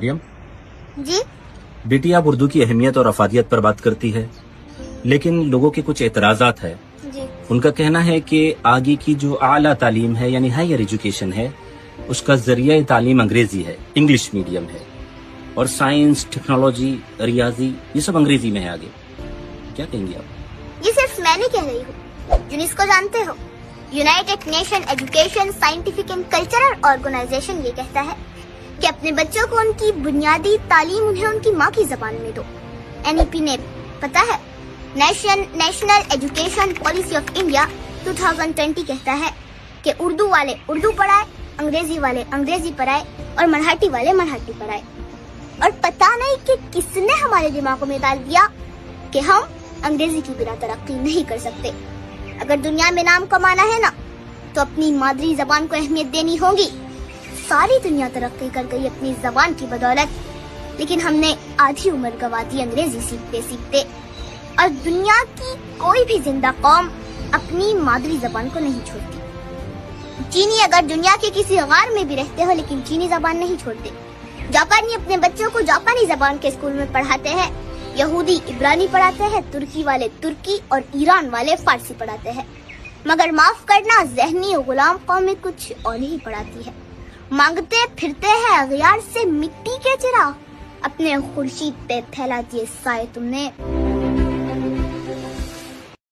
مریم جی بیٹی آپ اردو کی اہمیت اور افادیت پر بات کرتی ہے، لیکن لوگوں کے کچھ اعتراضات ہیں۔ جی ان کا کہنا ہے کہ آگے کی جو اعلیٰ تعلیم ہے یعنی ہائر ایجوکیشن ہے، اس کا ذریعہ تعلیم انگریزی ہے، انگلش میڈیم ہے، اور سائنس، ٹیکنالوجی، ریاضی یہ سب انگریزی میں ہے آگے۔ کیا کہیں گے آپ؟ یہ صرف میں نہیں کہہ رہی ہوں، یونیسکو جانتے ہو، United Nation Education Scientific and Cultural Organization یہ کہتا ہے کہ اپنے بچوں کو ان کی بنیادی تعلیم انہیں ان کی ماں کی زبان میں دو۔ NEP نے پتا ہے national education policy of India 2020 کہتا ہے کہ اردو والے اردو پڑھائے، انگریزی والے انگریزی پڑھائے اور مرہٹی والے مرہٹی پڑھائے۔ اور پتہ نہیں کہ کس نے ہمارے دماغوں میں ڈال دیا کہ ہم انگریزی کی بنا ترقی نہیں کر سکتے۔ اگر دنیا میں نام کمانا ہے نا تو اپنی مادری زبان کو اہمیت دینی ہوگی۔ ساری دنیا ترقی کر گئی اپنی زبان کی بدولت، لیکن ہم نے آدھی عمر گوا دی انگریزی سیکھتے سیکھتے۔ اور دنیا کی کوئی بھی زندہ قوم اپنی مادری زبان کو نہیں چھوڑتی۔ چینی اگر دنیا کے کسی غار میں بھی رہتے ہو لیکن چینی زبان نہیں چھوڑتے۔ جاپانی اپنے بچوں کو جاپانی زبان کے اسکول میں پڑھاتے ہیں، یہودی عبرانی پڑھاتے ہیں، ترکی والے ترکی اور ایران والے فارسی پڑھاتے ہیں۔ مگر معاف کرنا، ذہنی غلام قومیں کچھ اور ہی پڑھاتی ہے۔ مانگتے پھرتے ہیں اغیار سے مٹی کے چراغ، اپنے خورشید پہ پھیلا دیے سائے تم نے۔